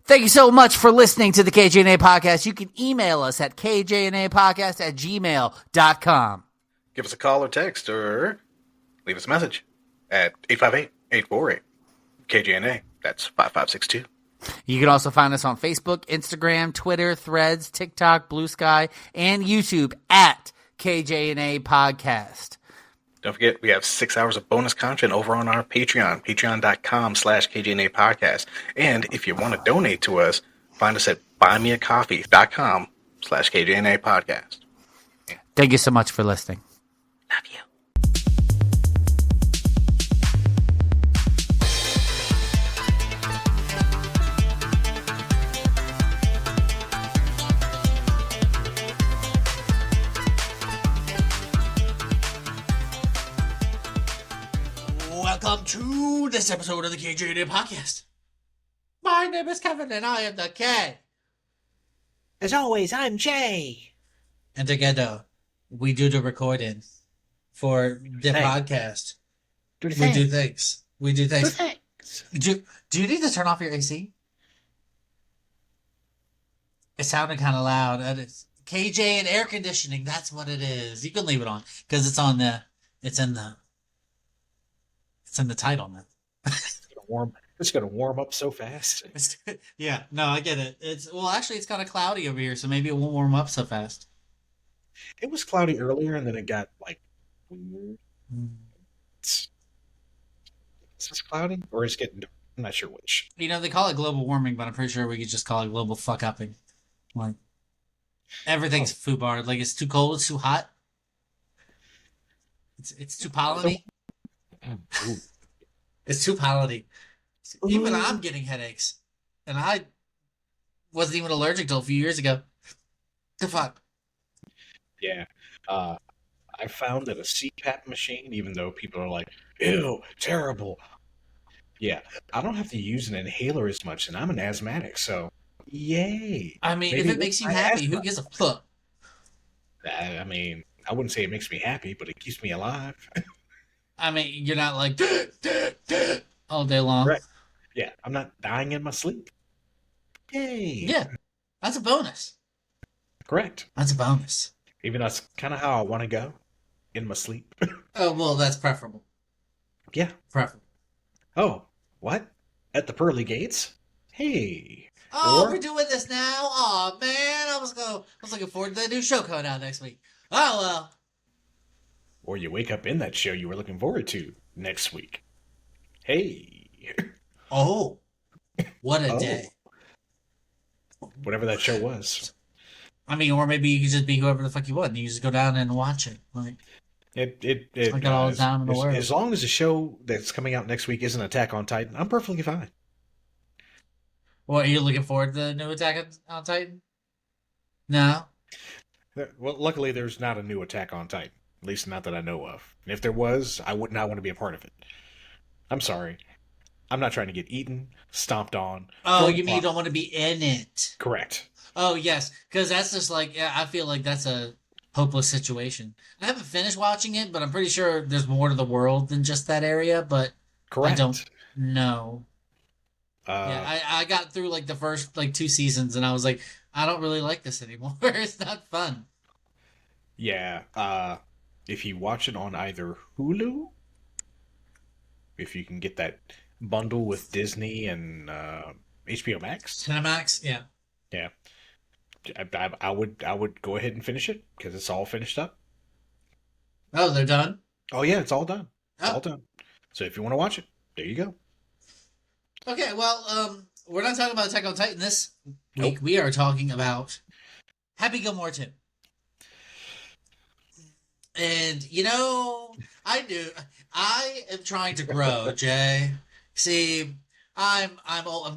Thank you so much for listening to the KJNA podcast. You can email us at kjnapodcast@gmail.com. Give us a call or text or leave us a message at 858-848-KJNA. That's 5562. You can also find us on Facebook, Instagram, Twitter, Threads, TikTok, Blue Sky, and YouTube at KJNA Podcast. Don't forget, we have 6 hours of bonus content over on our Patreon, patreon.com/KJNA Podcast. And if you want to donate to us, find us at buymeacoffee.com/KJNA Podcast. Thank you so much for listening. Love you. Welcome to this episode of the KJNA Podcast. My name is Kevin and I am the K. As always, I'm Jay. And together, we do the recording for the podcast. We do things. Do you need to turn off your AC? It sounded kind of loud. It's KJ and air conditioning. That's what it is. You can leave it on because it's in the title now. It's gonna warm up so fast. Yeah, no, I get it. It's kind of cloudy over here, so maybe it won't warm up so fast. It was cloudy earlier, and then it got weird. Is this cloudy or is it getting dark? I'm not sure which. They call it global warming, but I'm pretty sure we could just call it global fuck-upping. Like, everything's foobarred. Like, it's too cold, it's too hot. It's too polleny. It's too polleny. Even I'm getting headaches. And I wasn't even allergic till a few years ago. The fuck? Yeah. I found that a CPAP machine, even though people are like, ew, terrible. Yeah, I don't have to use an inhaler as much, and I'm an asthmatic, so yay. I mean, if it makes you happy, who gives a fuck? I mean, I wouldn't say it makes me happy, but it keeps me alive. I mean, you're not like all day long. Right. Yeah, I'm not dying in my sleep. Yay. Yeah, that's a bonus. Correct. That's a bonus. Even that's kind of how I want to go, in my sleep. Oh, well, that's preferable. Yeah. Preferable. Oh, what? At the pearly gates? Hey. Oh, we're doing this now? Oh, man, I was looking forward to the new show coming out next week. Oh, well. Or you wake up in that show you were looking forward to next week. Hey. Oh. What a day. Whatever that show was. I mean, or maybe you could just be whoever the fuck you want, and you just go down and watch it. Like, I got all the time in the world. As long as the show that's coming out next week isn't Attack on Titan, I'm perfectly fine. Well, are you looking forward to the new Attack on Titan? No? Well, luckily there's not a new Attack on Titan. At least not that I know of. And if there was, I would not want to be a part of it. I'm sorry. I'm not trying to get eaten, stomped on. Oh, you mean you don't want to be in it? Correct. Oh, yes. Because that's just like, yeah, I feel like that's a hopeless situation. I haven't finished watching it, but I'm pretty sure there's more to the world than just that area, but Correct. I don't know. Yeah, I got through like the first like 2 seasons, and I was like, I don't really like this anymore. It's not fun. Yeah. If you watch it on either Hulu, if you can get that bundle with Disney and HBO Max. Cinemax, yeah. Yeah. I would go ahead and finish it because it's all finished up. Oh, they're done? Oh yeah, it's all done. It's Oh. all done. So if you want to watch it, there you go. Okay, well, we're not talking about Attack on Titan this week. Nope. We are talking about Happy Gilmore 2. And, I am trying to grow, Jay. See, I'm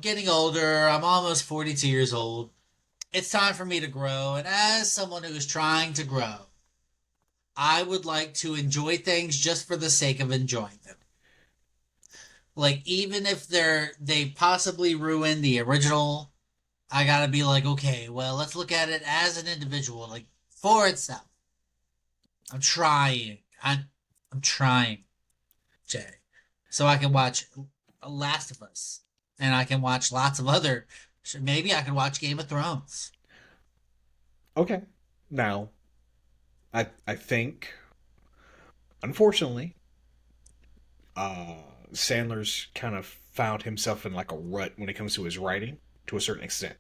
getting older. I'm almost 42 years old. It's time for me to grow. And as someone who is trying to grow, I would like to enjoy things just for the sake of enjoying them. Like, even if they possibly ruin the original, I gotta be like, okay, well, let's look at it as an individual, like, for itself. I'm trying. I'm trying, Jay. So I can watch Last of Us. And I can watch lots of other Maybe I could watch Game of Thrones. Okay. Now, I think, unfortunately, uh, Sandler's kind of found himself in like a rut when it comes to his writing to a certain extent.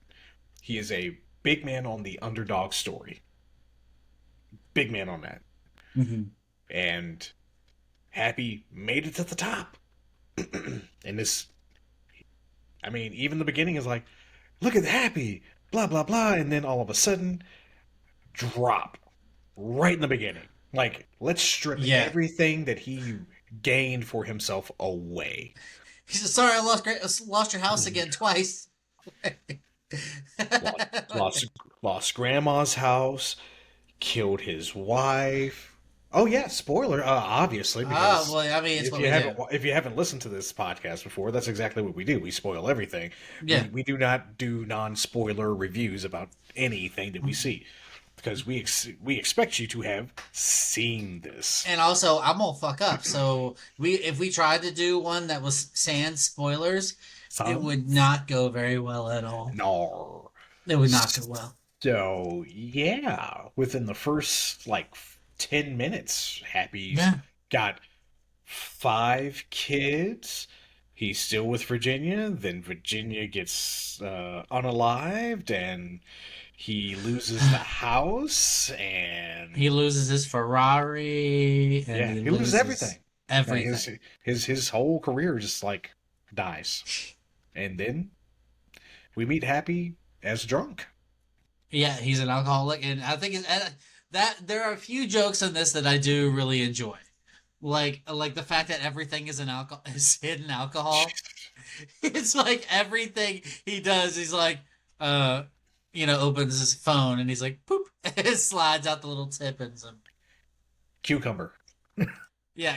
He is a big man on the underdog story. Big man on that. Mm-hmm. And Happy made it to the top. And this, I mean, even the beginning is like, look at Happy, blah, blah, blah. And then all of a sudden, drop right in the beginning. Like, let's strip Yeah. everything that he gained for himself away. He said, "Sorry, I lost your house again twice." Lost, lost, lost grandma's house, killed his wife. Oh yeah, spoiler. Obviously, because Well, I mean, it's if what you we haven't do. if you haven't listened to this podcast before, that's exactly what we do. We spoil everything. Yeah. We do not do non-spoiler reviews about anything that we see because we expect you to have seen this. And also, I'm gonna fuck up. So if we tried to do one that was sans spoilers, it would not go very well at all. No. It would not go well. So yeah, within the first like 10 minutes, Happy's Yeah. got 5 kids. He's still with Virginia. Then Virginia gets unalived, and he loses the house, and He loses his Ferrari, and yeah, he loses everything. Everything. His whole career just like dies, and then we meet Happy as drunk. Yeah, he's an alcoholic, and I think that there are a few jokes in this that I do really enjoy, like the fact that everything is is hidden alcohol. It's like everything he does, he's like, opens his phone and he's like, poop, it slides out the little tip and some Cucumber.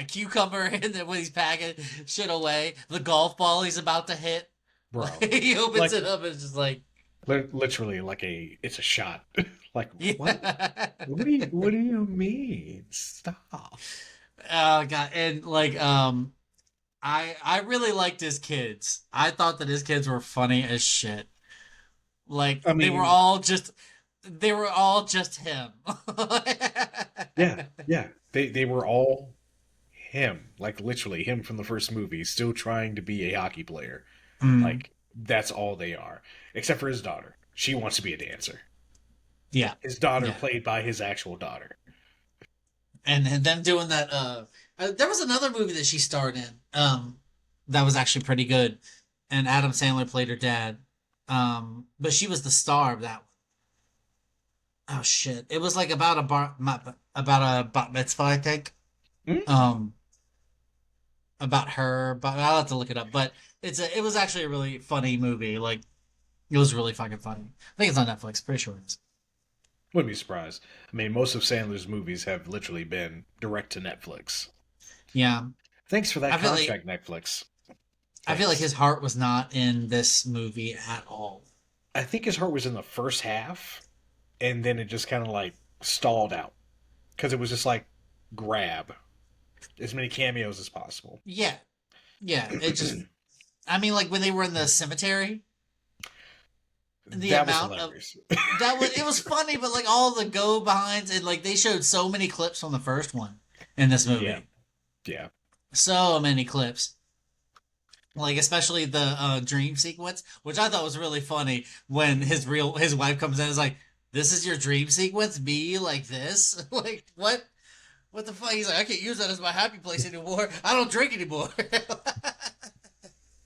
cucumber, and then when he's packing shit away, the golf ball he's about to hit, Bro. he opens Like- it up and it's just like, Literally, like it's a shot. Like yeah. what do you mean? Stop. Oh god, and like I really liked his kids. I thought that his kids were funny as shit. Like I they mean- were all just him. Yeah. They were all him. Like literally him from the first movie, still trying to be a hockey player. Like that's all they are. Except for his daughter. She wants to be a dancer. yeah. His daughter Yeah. played by his actual daughter. And them doing that there was another movie that she starred in that was actually pretty good, and Adam Sandler played her dad, but she was the star of that one. Oh shit, it was like about a bat mitzvah, I think. Mm. About her, but I'll have to look it up, but it was actually a really funny movie. Like it was really fucking funny. I think it's on Netflix, pretty sure it is. Wouldn't be surprised. I mean, most of Sandler's movies have literally been direct to Netflix. Yeah. Thanks for that I feel like- contract, Netflix. I feel like Thanks. his heart was not in this movie at all. I think his heart was in the first half, and then it just kind of like stalled out because it was just like grab as many cameos as possible. Yeah. Yeah. It just, I mean, like when they were in the cemetery, the That was amount of, hilarious. it was funny, but like all the go behinds, and like they showed so many clips from the first one in this movie. Yeah. So many clips. Like especially the dream sequence, which I thought was really funny when his wife comes in and is like, "This is your dream sequence? Be like this?" Like what? What the fuck? He's like, "I can't use that as my happy place anymore. I don't drink anymore."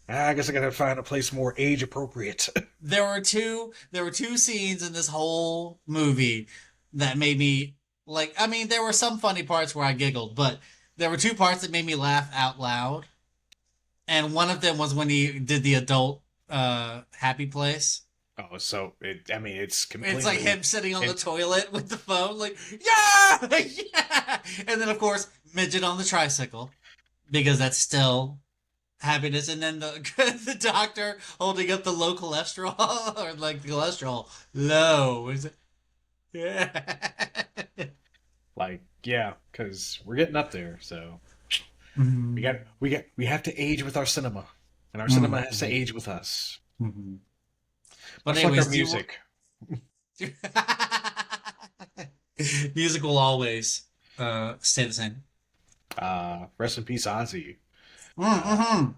I guess I gotta find a place more age appropriate. There were two scenes in this whole movie that made me like, I mean, there were some funny parts where I giggled, but there were two parts that made me laugh out loud. And one of them was when he did the adult happy place. Oh, so it's completely. It's like him sitting on the it's- toilet with the phone, like, yeah, yeah. And then of course, midget on the tricycle, because that's still happiness. And then the the doctor holding up the low cholesterol, or like the cholesterol low. Is it? Yeah. Like, yeah, because we're getting up there. So we have to age with our cinema, and our cinema has to age with us. But Much like anyways, our music. music will always stay the same. Rest in peace, Ozzy. Mm-hmm.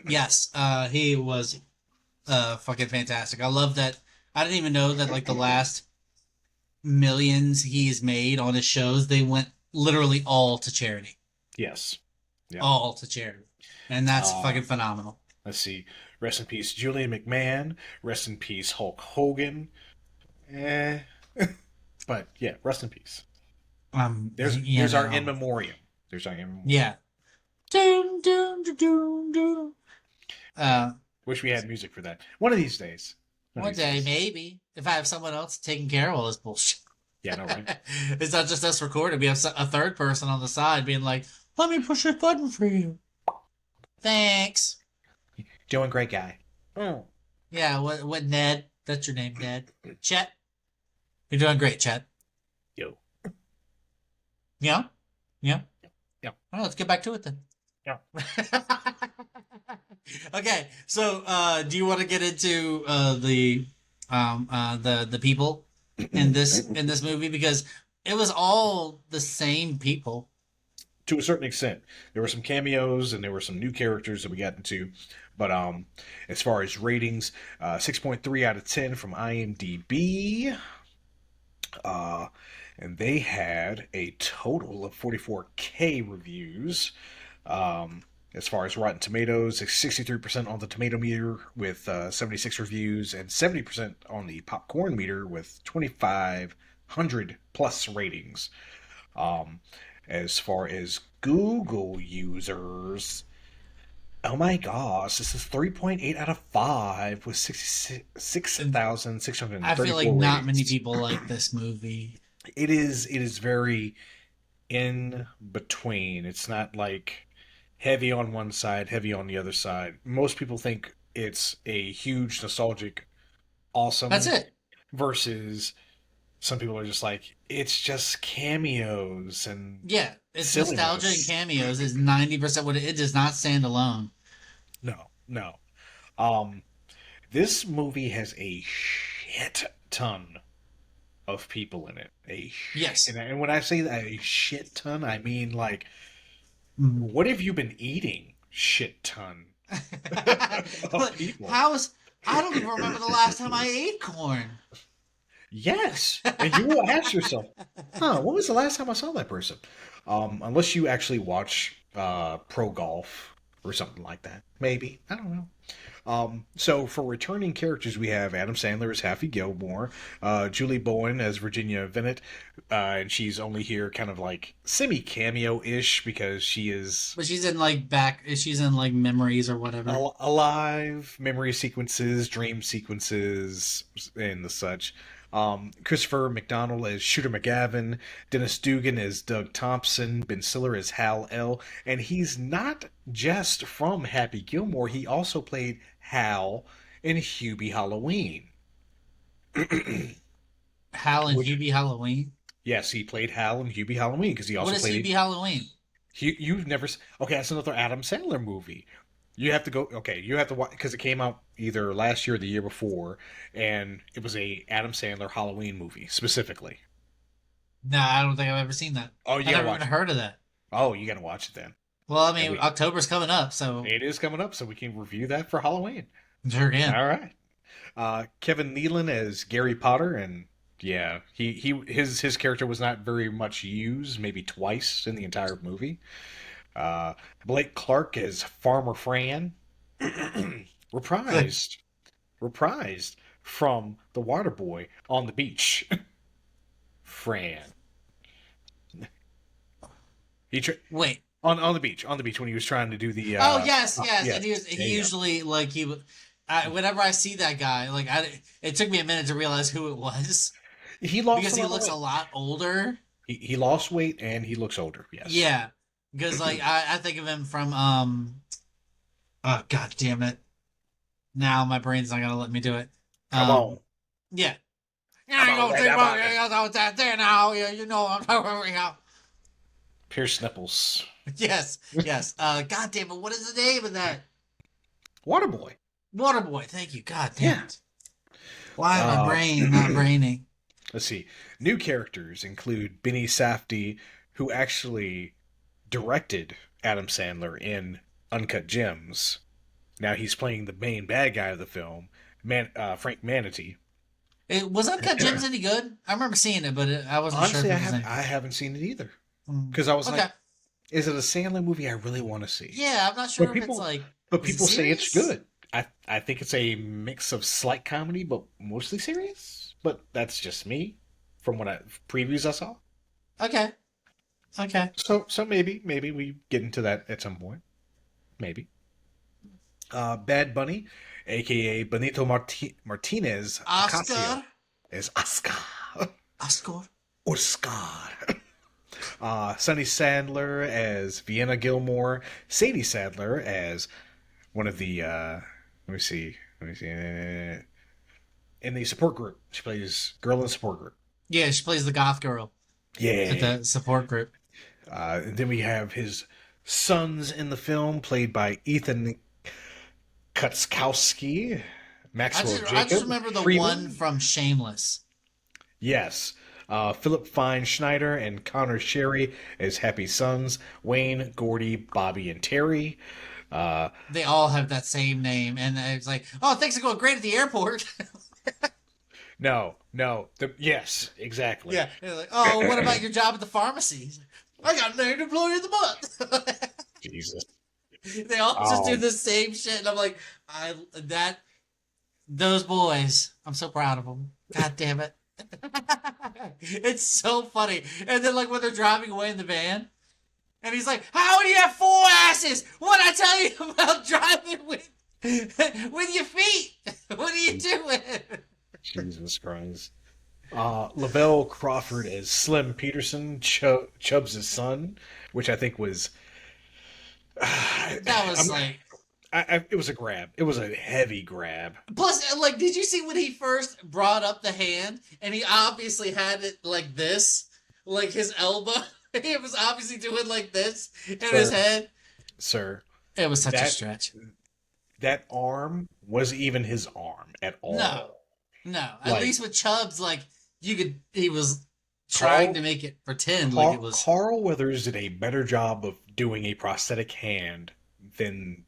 Yes, he was fucking fantastic. I love that. I didn't even know that like the last millions he's made on his shows, they went literally all to charity. Yes. Yeah. All to charity. And that's Uh, fucking phenomenal. let's see. Rest in peace, Julian McMahon. Rest in peace, Hulk Hogan. Eh. But yeah, rest in peace. There's our in memoriam. There's our in memoriam. Yeah. Dun, dun, dun, dun, dun. Wish we had music for that. One of these days. One day, maybe, if I have someone else taking care of all this bullshit. Yeah, no, right? It's not just us recording. We have a third person on the side being like, let me push this button for you. Thanks. Doing great, guy. Oh. Yeah, what Ned? That's your name, Ned. Chet. You're doing great, Chet. Yo. Yeah? Yeah? Yeah. All right, let's get back to it then. Yeah. Okay, so do you want to get into the people in this movie, because it was all the same people to a certain extent. There were some cameos and there were some new characters that we got into. But as far as ratings, 6.3 out of 10 from IMDb. And they had a total of 44K reviews. As far as Rotten Tomatoes, 63% on the tomato meter with 76 reviews, and 70% on the popcorn meter with 2,500 plus ratings. As far as Google users, oh my gosh, this is 3.8 out of 5 with 66,634 I feel like ratings. not many people like this movie. It is very in between. It's not like heavy on one side, heavy on the other side. Most people think it's a huge, nostalgic, awesome. That's it. Versus some people are just like, it's just cameos and yeah, it's silliness. Nostalgia and cameos is 90% what it does not stand alone. No. This movie has a shit ton of people in it. Yes. And when I say that, a shit ton, I mean like, what have you been eating? Shit ton of people. I don't even remember the last time I ate corn. Yes, and you will ask yourself, when was the last time I saw that person? Unless you actually watch Pro Golf or something like that. Maybe. I don't know. So for returning characters, we have Adam Sandler as Happy Gilmore, Julie Bowen as Virginia Bennett, and she's only here kind of like semi-cameo-ish because she is... But she's in like memories or whatever. Alive, memory sequences, dream sequences, and the such. Christopher McDonald as Shooter McGavin, Dennis Dugan as Doug Thompson, Ben Stiller as Hal L. And he's not just from Happy Gilmore, he also played Hal in Hubie Halloween. Hal in Hubie Halloween? Yes, he played Hal in Hubie Halloween because he also played... What is Hubie Halloween? You've never... Okay, that's another Adam Sandler movie. You have to go... Okay, you have to watch... Because it came out either last year or the year before, and it was a Adam Sandler Halloween movie, specifically. No, I don't think I've ever seen that. Oh, I've never even heard of that. Oh, you gotta watch it then. Well, I mean, October's coming up, so... It is coming up, so we can review that for Halloween. Sure can. All right. Kevin Nealon as Gary Potter, and yeah, his character was not very much used, maybe twice in the entire movie. Blake Clark as Farmer Fran, reprised from The Waterboy on the beach. Fran. Wait. On the beach when he was trying to do the. Yes. Yeah. And he usually like he would. Whenever I see that guy, like it took me a minute to realize who it was. He lost because he looks a lot older. He lost weight and he looks older. Yes. Yeah, because like I think of him from oh god damn it! Now my brain's not gonna let me do it. Come on. Yeah. I don't think about that there now. Yeah, you know I'm talking about. Pierce nipples. Yes. God damn it! What is the name of that? Waterboy. Waterboy. Thank you. God damn Yeah. it. Why my brain not braining? Let's see. New characters include Benny Safdie, who actually directed Adam Sandler in Uncut Gems. Now he's playing the main bad guy of the film, Frank Manatee. Was Uncut Gems any good? I remember seeing it, but I wasn't sure if Honestly, it was any I haven't seen it either good. because I was Okay. like, "Is it a Sandler movie I really want to see?" Yeah, I'm not sure But if people, it's like. but Is it people say it's serious? good. I think it's a mix of slight comedy, but mostly serious. But that's just me from what previews I saw. Okay. Okay. So maybe we get into that at some point. Maybe. Bad Bunny, aka Benito Martinez Oscar. Ocasio, is Oscar. Oscar. Oscar. Sonny Sadler as Vienna Gilmore. Sadie Sadler as one of the let me see in the support group. She plays girl in the support group. Yeah, she plays the goth girl Yeah. at the support group. And then we have his sons in the film, played by Ethan Kutzkowski, Maxwell Jacob. I just remember the Freeman. one from Shameless. Yes. Philip Fine Schneider and Connor Sherry as Happy Sons. Wayne, Gordy, Bobby, and Terry. They all have that same name, and it's like, oh, things are going great at the airport. No. Yes, exactly. Yeah. They're like, oh, what about your job at the pharmacy? He's like, I got named Employee of the Month. Jesus. They all just do the same shit, and I'm like, those boys. I'm so proud of them. God damn it. It's so funny. And then like when they're driving away in the van, and he's like, "How do you have 4 asses? What I tell you about driving with your feet? What are you doing?" Jesus Christ. Lavelle Crawford as Slim Peterson, Chubbs' son, which I think was. That was it was a grab. It was a heavy grab. Plus, like, did you see when he first brought up the hand, and he obviously had it like this, like his elbow. He was obviously doing like this in his head. Sir. It was such a stretch. That arm wasn't even his arm at all. No. At least with Chubbs, like, he was trying to make it pretend like it was. Carl Weathers did a better job of doing a prosthetic hand than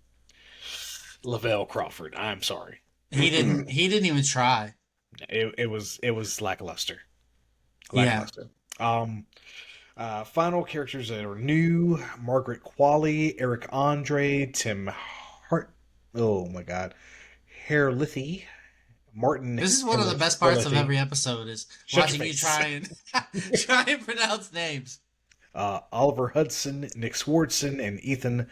Lavelle Crawford. I'm sorry. He didn't even try. It was lackluster. Yeah. Final characters that are new: Margaret Qualley, Eric Andre, Tim Hart. Oh my God, Hairlithy, Martin. This is one of the best parts of every episode is watching you try and pronounce names. Oliver Hudson, Nick Swartzen, and Ethan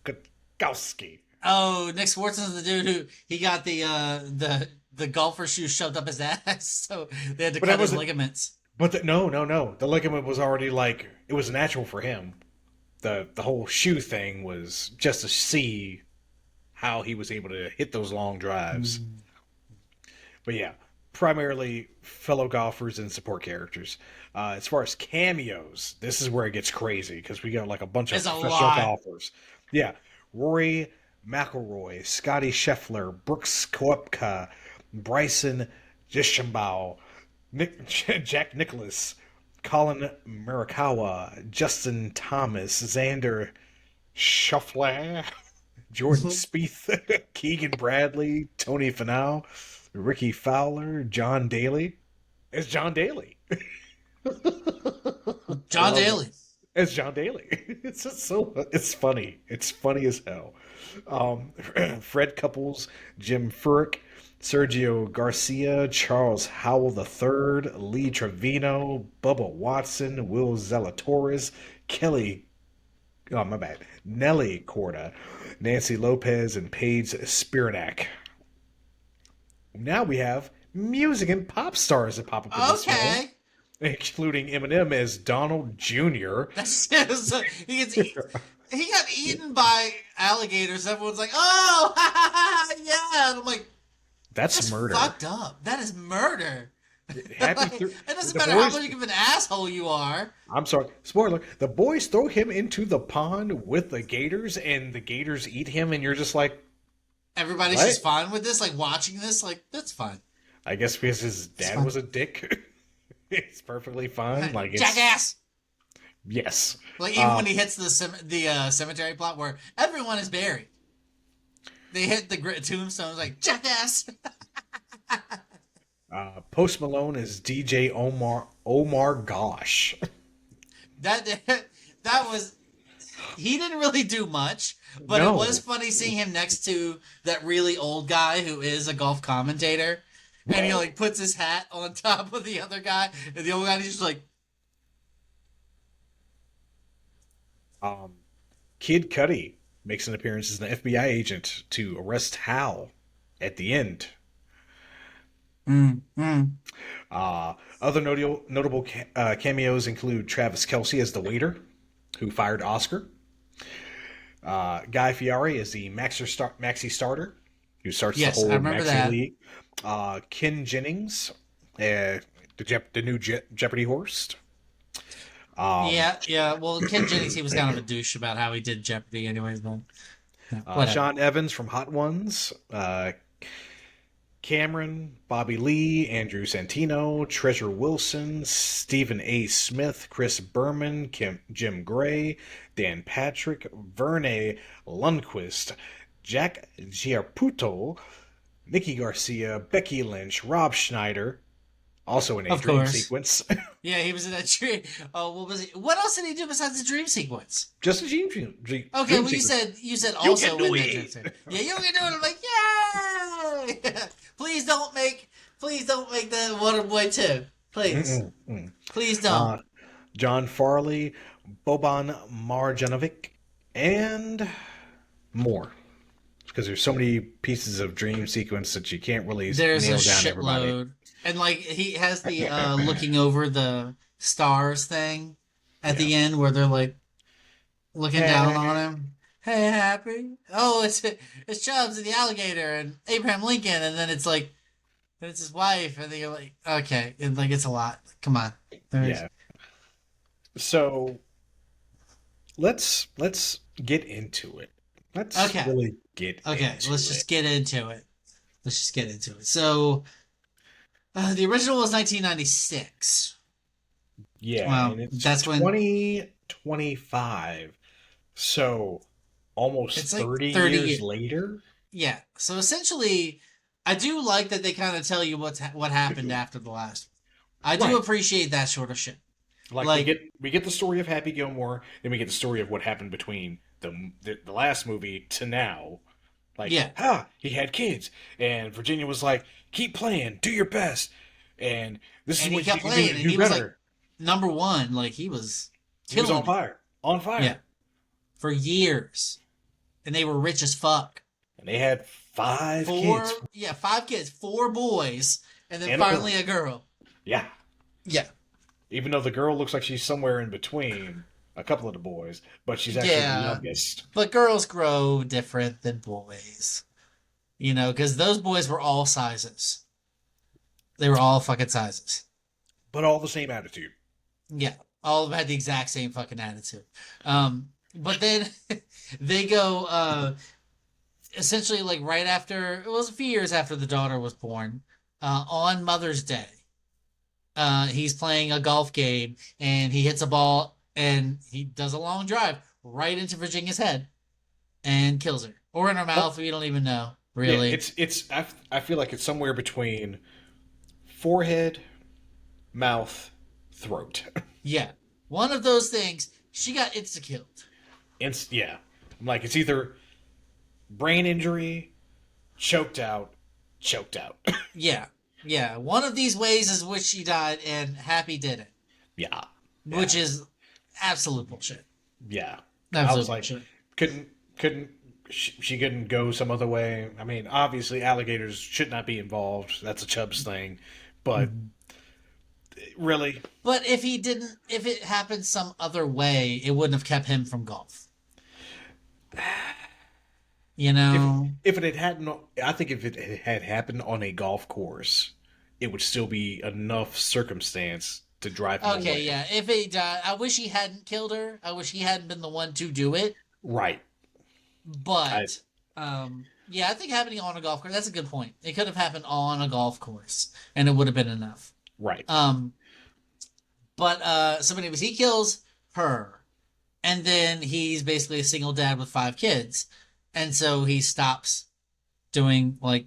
Kutkowski. Oh, Nick Swartzen's the dude who he got the golfer shoe shoved up his ass, so they had to cut his ligaments. But no. The ligament was already it was natural for him. The whole shoe thing was just to see how he was able to hit those long drives. But yeah, primarily fellow golfers and support characters. As far as cameos, this is where it gets crazy because we got a bunch of professional golfers. Yeah, Rory McIlroy, Scotty Scheffler, Brooks Koepka, Bryson DeChambeau, Jack Nicklaus, Colin Morikawa, Justin Thomas, Xander Schauffele, Jordan Spieth, Keegan Bradley, Tony Finau, Ricky Fowler, John Daly. It's John Daly. John Daly. It's John Daly. It's just it's funny. It's funny as hell. Fred Couples, Jim Furyk, Sergio Garcia, Charles Howell III, Lee Trevino, Bubba Watson, Will Zalatoris, Nelly Corda, Nancy Lopez, and Paige Spiranak. Now we have music and pop stars that pop up in this film, including Eminem as Donald Jr. He got eaten by alligators. Everyone's like, "Oh, yeah!" And I'm like, "That's murder. Fucked up. That is murder." It doesn't matter how big of an asshole you are. I'm sorry. Spoiler. The boys throw him into the pond with the gators, and the gators eat him, and you're just like, everybody's Right? just fine with this, like watching this, like that's fine. I guess because his It's dad fine. was a dick, it's perfectly fine. Like, it's Jackass. yes. Like even when he hits the cemetery plot where everyone is buried, they hit the tombstones like jackass. Post Malone is DJ Omar Gosh. that that was he didn't really do much, but No. it was funny seeing him next to that really old guy who is a golf commentator, and he like puts his hat on top of the other guy, and the old guy is just like, Kid Cudi makes an appearance as an FBI agent to arrest Hal at the end. Other notable cameos include Travis Kelce as the waiter, who fired Oscar. Guy Fieri is the Maxi starter, who starts Yes, the I whole remember Maxi that. league. Ken Jennings, the new Jeopardy host. yeah. Well, Ken Jennings, he was kind of a douche about how he did Jeopardy, anyways. But whatever. Sean Evans from Hot Ones. Cameron, Bobby Lee, Andrew Santino, Treasure Wilson, Stephen A. Smith, Chris Berman, Jim Gray, Dan Patrick, Verne Lundquist, Jack Giarputo, Nikki Garcia, Becky Lynch, Rob Schneider, also in a Of dream course. sequence. Yeah, he was in that dream. Oh, what was he? What else did he do besides the dream sequence? Just a dream Okay, dream well, you sequence. said You also can do in the it. dream sequence. Yeah, you can do it. I'm like, yay! Please don't make the Waterboy 2. Please. Please don't. John Farley, Boban Marjanovic, and more. Because there's so many pieces of dream sequence that you can't really There's nail a down everybody. shitload. And like he has the looking over the stars thing at the end where they're like looking down on him. Hey, Happy. Oh, it's Chubbs and the alligator and Abraham Lincoln, and then it's like it's his wife, and then you're like, okay, and like it's a lot. Come on. Yeah. So let's get into it. Let's Okay. really get Okay, into let's it. just get into it. So the original was 1996. Yeah, Well, and it's that's when- 2025. So almost It's like 30 30 years years. later. Yeah. So essentially, I do like that they kind of tell you what happened after the last. I do Right. appreciate that sort of shit. Like, we get the story of Happy Gilmore, then we get the story of what happened between the last movie to now. Like, Yeah. he had kids, and Virginia was like, "Keep playing, do your best," and this And is he what kept you can playing, do. and Do he was better. Number one, like he was He was killing on fire, Yeah. For years, and they were rich as fuck. and they had 5 kids. 5 kids, 4 boys, and then And a finally a girl. Yeah, Yeah. even though the girl looks like she's somewhere in between a couple of the boys, but she's actually Yeah. the youngest. But girls grow different than boys. You know, because those boys were all sizes. They were all fucking sizes. But all the same attitude. Yeah. All of them had the exact same fucking attitude. But then they go, essentially, like right after, it was a few years after the daughter was born, on Mother's Day. He's playing a golf game and he hits a ball and he does a long drive right into Virginia's head and kills her. Or in her mouth, we don't even know, really. Yeah, I feel like it's somewhere between forehead, mouth, throat. Yeah. One of those things, she got insta-killed. Yeah. I'm like, it's either brain injury, choked out. Yeah. Yeah. One of these ways is which she died and Happy did it. Yeah. Which is absolute bullshit. Yeah. Absolute I was like, bullshit. she couldn't go some other way. I mean, obviously alligators should not be involved. That's a Chubbs thing. But really, But if it happened some other way, it wouldn't have kept him from golf. You know? if it hadn't, I think if it had happened on a golf course, it would still be enough circumstance to drive him Okay, away. yeah. If he died, I wish he hadn't killed her. I wish he hadn't been the one to do it. Right. But, Yeah, I think happening on a golf course. That's a good point. It could have happened on a golf course, and it would have been enough. Right. But anyways, he kills her, and then he's basically a single dad with 5 kids, and so he stops doing like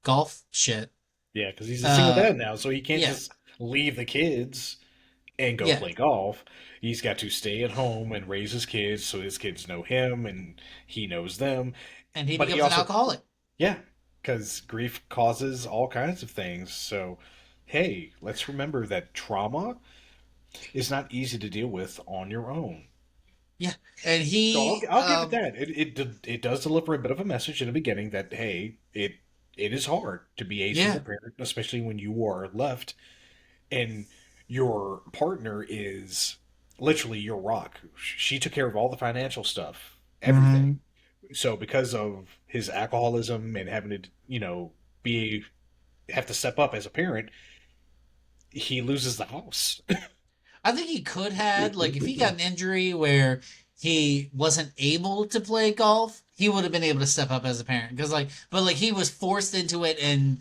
golf shit. Yeah, because he's a single dad now, so he can't yeah. just leave the kids and go Yeah. play golf. He's got to stay at home and raise his kids so his kids know him and he knows them. And he But becomes an alcoholic. yeah, because grief causes all kinds of things. So, hey, let's remember that trauma is not easy to deal with on your own. Yeah, and So he I'll give it that. It does deliver a bit of a message in the beginning that, hey, it is hard to be a single parent, especially when you are left and your partner is literally your rock. She took care of all the financial stuff, everything. So because of his alcoholism and having to, have to step up as a parent, he loses the house. I think he could have, like, if he got an injury where he wasn't able to play golf, he would have been able to step up as a parent. Because, but he was forced into it and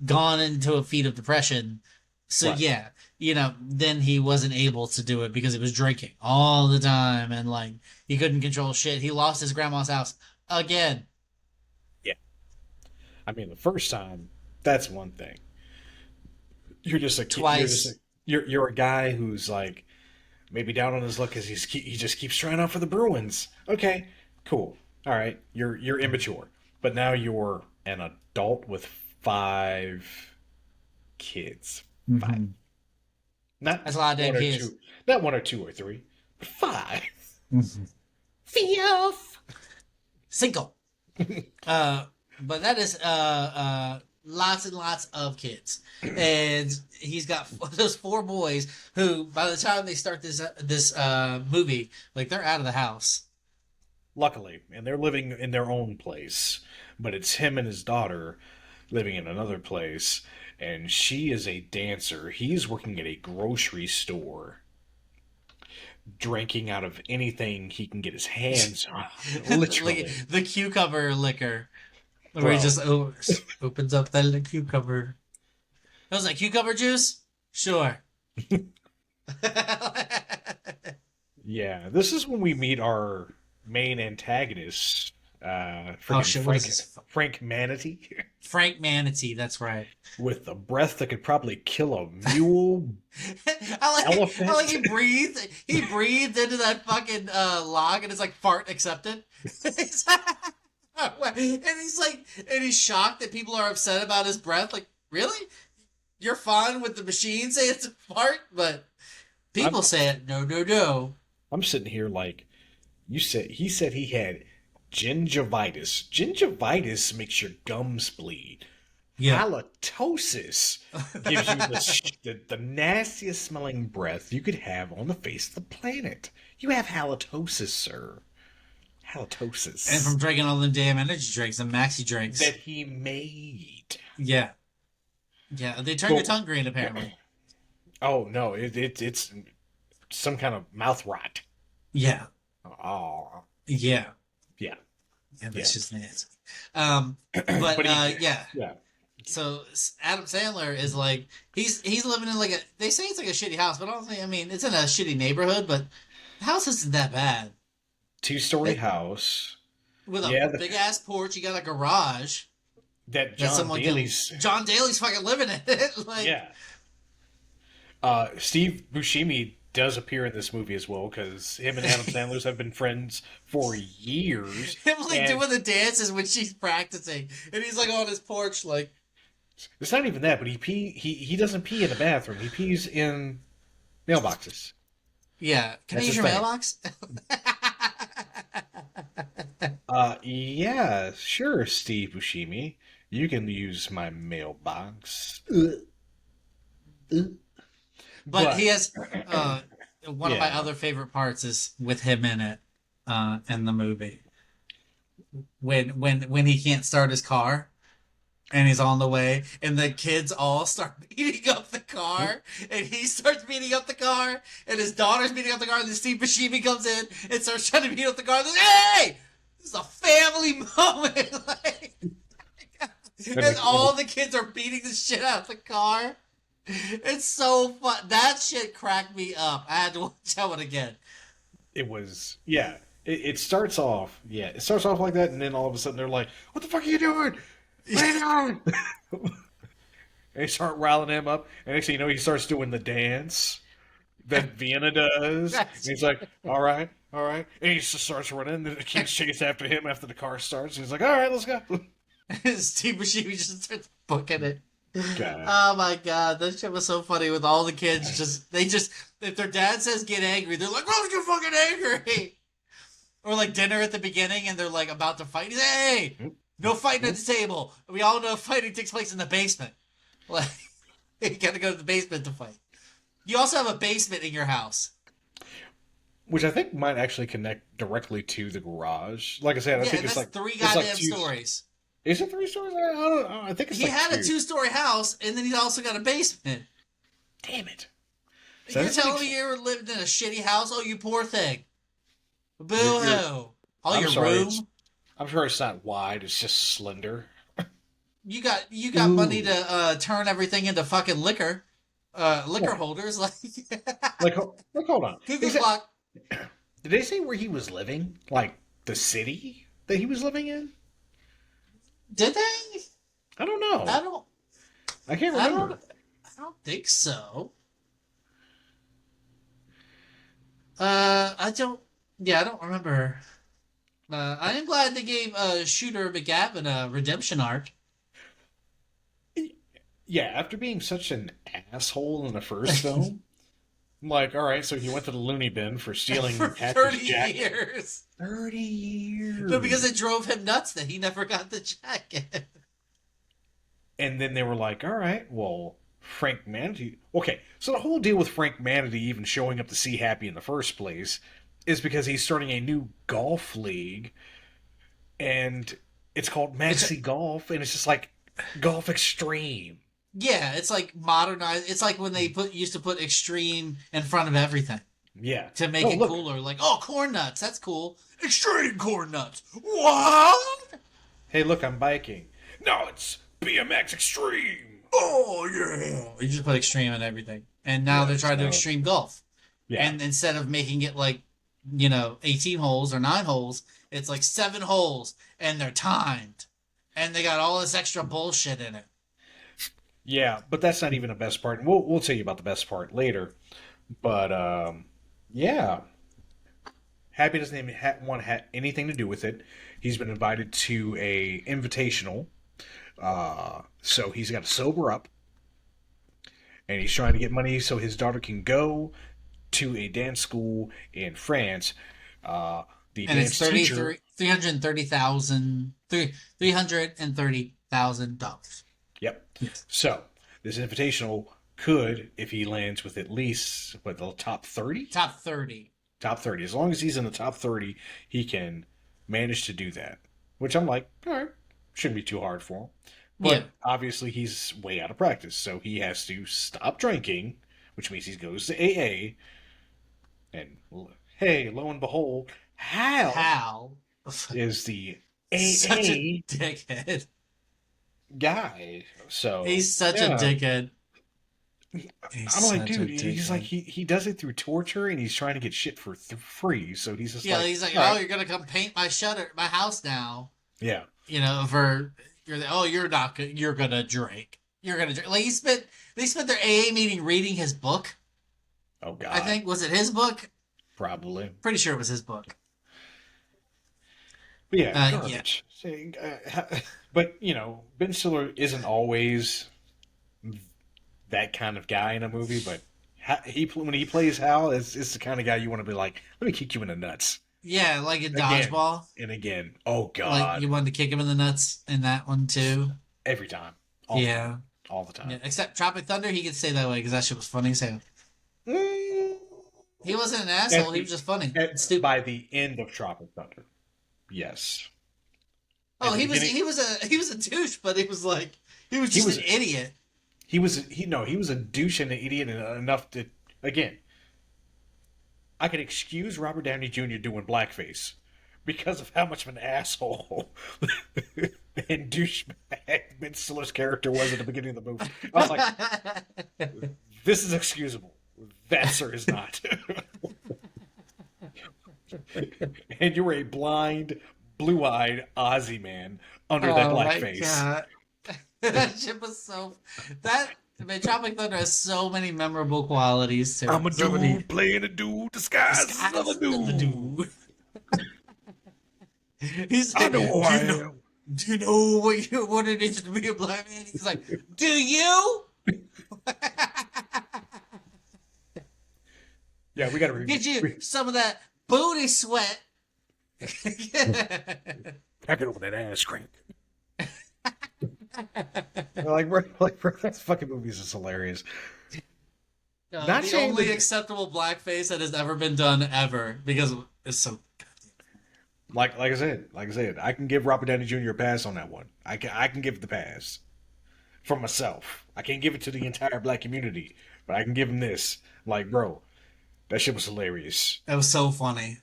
gone into a feat of depression. So, Right. yeah, then he wasn't able to do it because he was drinking all the time and, he couldn't control shit. He lost his grandma's house again. Yeah. I mean, the first time, that's one thing. You're just a kid. Twice. You're a guy who's like maybe down on his luck because he just keeps trying out for the Bruins. Okay, cool. All right, you're immature, but now you're an adult with 5 kids. 5. Not That's a lot of damn one or kids. 2. Not 1 or 2 or 3, but 5. Filth. Cinco. But that is lots and lots of kids, and he's got those 4 boys who, by the time they start this movie, they're out of the house. Luckily, and they're living in their own place, but it's him and his daughter living in another place, and she is a dancer. He's working at a grocery store, drinking out of anything he can get his hands on. Literally. The cucumber liquor. Where Bro. he just opens up that cucumber. I was like, cucumber juice? Sure. Yeah, this is when we meet our main antagonist, freaking what is this? Frank Manatee, Frank Manatee, that's right. with the breath that could probably kill a mule. Elephant. I like he breathed into that fucking log and it's like fart accepted. And he's shocked that people are upset about his breath. Like, really? You're fine with the machine saying it's a fart, but people say it. No. I'm sitting here like, he said he had gingivitis. Gingivitis makes your gums bleed. Yeah. Halitosis gives you the nastiest smelling breath you could have on the face of the planet. You have halitosis, sir. Halitosis. And from drinking all them damn energy drinks and maxi drinks. That he made. Yeah. Yeah, they turn your tongue green, apparently. Oh, no, it's some kind of mouth rot. Yeah. Oh. Yeah. Yeah. Yeah, that's just nasty. But yeah. Yeah. So Adam Sandler is like, he's living in they say it's like a shitty house, but I mean, it's in a shitty neighborhood, but the house isn't that bad. 2-story house. With a big ass porch, you got a garage. That John Daly's fucking living in it. Yeah. Steve Buscemi does appear in this movie as well because him and Adam Sandler have been friends for years. Him doing the dances when she's practicing, and he's on his porch It's not even that, but he doesn't pee in the bathroom. He pees in mailboxes. Yeah. Can I use your mailbox? Yeah, sure, Steve Buscemi. You can use my mailbox. But he has one of my other favorite parts is with him in it in the movie. When he can't start his car and he's on the way and the kids all start beating up the car and he starts beating up the car and his daughter's beating up the car and then Steve Buscemi comes in and starts trying to beat up the car and hey! This is a family moment. And all the kids are beating the shit out of the car. It's so fun. That shit cracked me up. I had to watch that one again. It was, yeah. It starts off, it starts off like that, and then all of a sudden they're like, "What the fuck are you doing? What are you doing?" And they start riling him up, and next thing you know, he starts doing the dance that Vienna does. And he's like, "All right, all right," and he just starts running. And the kids chase after him after the car starts. He's like, "All right, let's go." Steve Buscemi just starts booking it. God. Oh my god, that shit was so funny with all the kids. If their dad says get angry, they're like, "Let's get fucking angry." Or like dinner at the beginning, and they're like about to fight. He's like, "Hey, no fighting at the table." We all know fighting takes place in the basement. Like, you gotta go to the basement to fight. You also have a basement in your house. Which I think might actually connect directly to the garage. Like I said, I think it's like three it's goddamn like stories. Is it 3 stories? I don't know. I think it's He like had a 2. 2-story house, and then he's also got a basement. Damn it! You're telling me you ever lived in a shitty house? Oh, you poor thing. Boo hoo. I'm Your sorry, room. I'm sure it's not wide. It's just slender. You got money to turn everything into fucking liquor holders. Like, hold on. Cuckoo clock. Did they say where he was living? Like the city that he was living in? Did they? I don't know. I can't remember. I don't think so. I don't remember. I am glad they gave Shooter McGavin a redemption arc. Yeah, after being such an asshole in the first film, I'm like, all right, so he went to the loony bin for stealing for 30 years. 30 years. No, because it drove him nuts that he never got the jacket. And then they were like, all right, well, Frank Manatee. Okay, so the whole deal with Frank Manatee even showing up to see Happy in the first place is because he's starting a new golf league, and it's called Maxi Golf, and it's just like Golf Extreme. Yeah, it's like modernized. It's like when they used to put extreme in front of everything. Yeah. To make it cooler. Like, oh, corn nuts. That's cool. Extreme corn nuts. What? Hey, look, I'm biking. No, it's BMX Extreme. Oh, yeah. You just put extreme in everything. And now they're trying to do extreme golf. Yeah. And instead of making it like, 18 holes or 9 holes, it's like 7 holes. And they're timed. And they got all this extra bullshit in it. Yeah, but that's not even the best part. We'll tell you about the best part later. But, yeah. Happy doesn't even want to have anything to do with it. He's been invited to a invitational. So he's got to sober up. And he's trying to get money so his daughter can go to a dance school in France. The dance teacher... $330,000. Yep. Yes. So, this invitational could, if he lands with at least, the top 30? Top 30. Top 30. As long as he's in the top 30, he can manage to do that. Which I'm like, all right, shouldn't be too hard for him. But obviously he's way out of practice, so he has to stop drinking, which means he goes to AA. And, hey, lo and behold, Hal is the AA such a dickhead guy. So he's such a dickhead. I'm like, dude, he's like he does it through torture, and he's trying to get shit for free. So he's just he's like, oh, you're gonna come paint my house now. Yeah, you're gonna drink. You're gonna drink. Like they spent their AA meeting reading his book. Oh God, I think was it his book? Probably. Pretty sure it was his book. But yeah, garbage. But Ben Stiller isn't always that kind of guy in a movie, but when he plays Hal, it's the kind of guy you want to be like, let me kick you in the nuts. Yeah, like in Dodgeball. And again, oh God. Like you wanted to kick him in the nuts in that one too? Every time. All the time. Yeah, except Tropic Thunder, he could stay that way because that shit was funny as hell. He wasn't an asshole, he was just funny. Stupid. By the end of Tropic Thunder. Yes. Oh, he was a douche, but he was an idiot. He was a douche and an idiot enough to, again, I could excuse Robert Downey Jr. doing blackface, because of how much of an asshole and douchebag Ben Stiller's character was at the beginning of the movie. I was like, this is excusable. That, sir, is not. And you were a blind, blue-eyed Aussie man under that blackface. That shit was so. That. Man, Tropic Thunder has so many memorable qualities to it. I'm a dude playing a dude disguised as another dude. He's like, I know who I am. Do you know what it is to be a black man? He's like, do you? Yeah, we gotta get you some of that booty sweat. Pack it over that ass crank. bro, that fucking movie is just hilarious. Not the only acceptable blackface that has ever been done ever, because it's so. Like I said, I can give Robert Downey Jr. a pass on that one. I can give the pass for myself. I can't give it to the entire black community, but I can give him this. Like, bro, that shit was hilarious. It was so funny.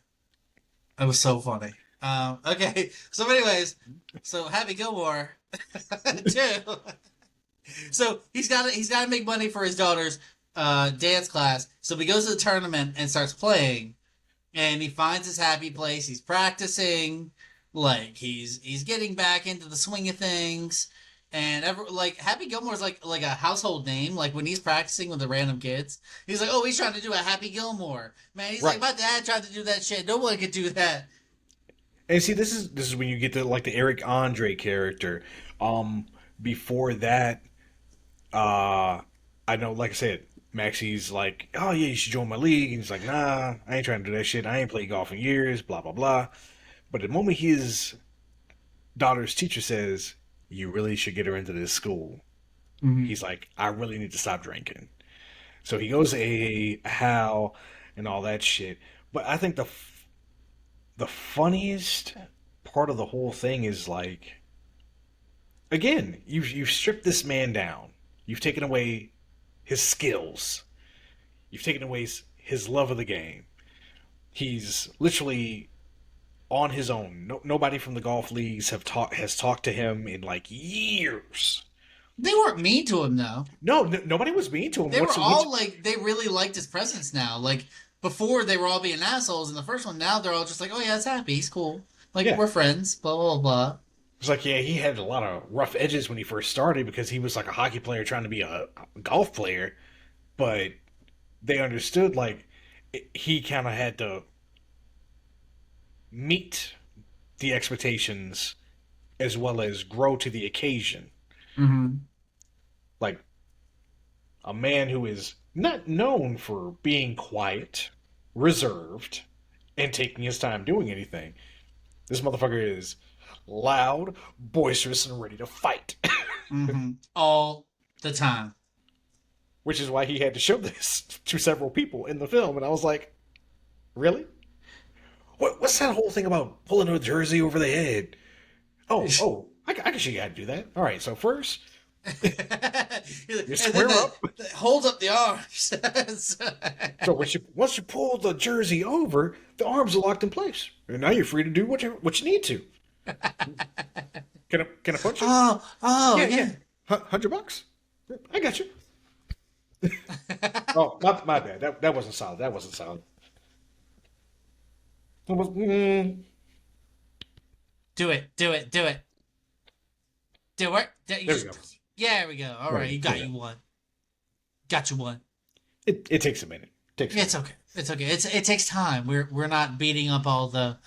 Okay, so anyways, so Happy Gilmore, too. So he's got to make money for his daughter's dance class. So he goes to the tournament and starts playing, and he finds his happy place. He's practicing, like he's getting back into the swing of things, and Happy Gilmore's like a household name. Like when he's practicing with the random kids, he's like, oh, he's trying to do a Happy Gilmore, man. He's like, my dad tried to do that shit. No one could do that. And see, this is when you get to like the Eric Andre character. Before that, I know, like I said, Maxie's like, oh yeah, you should join my league, and he's like, nah, I ain't trying to do that shit. I ain't played golf in years, blah blah blah. But the moment his daughter's teacher says, you really should get her into this school, he's like, I really need to stop drinking. So he goes to AA, Hal, and all that shit. But I think the funniest part of the whole thing is like, again, you've stripped this man down. You've taken away his skills. You've taken away his love of the game. He's literally on his own. Nobody from the golf leagues has talked to him in like years. They weren't mean to him though. No, nobody was mean to him. They were all like, they really liked his presence now. Like before, they were all being assholes in the first one. Now they're all just like, oh yeah, it's Happy. He's cool. Like we're friends. Blah blah blah. It's like, yeah, he had a lot of rough edges when he first started because he was like a hockey player trying to be a golf player, but they understood like he kind of had to meet the expectations as well as grow to the occasion. Mm-hmm. Like a man who is not known for being quiet, reserved, and taking his time doing anything. This motherfucker is loud, boisterous, and ready to fight. All the time. Which is why he had to show this to several people in the film, and I was like, really? What's that whole thing about pulling a jersey over the head? Oh, I can show you how to do that. All right, so first, you square up. Hold up the arms. So once you pull the jersey over, the arms are locked in place, and now you're free to do what you need to. Can I punch you? Oh, yeah. $100? I got you. Oh, my bad. That wasn't solid. That wasn't solid. It was, Do it. Do it. There we go. Yeah, there we go. All right, you got you one. Got you one. It takes a minute. It's okay. It takes time. We're not beating up all the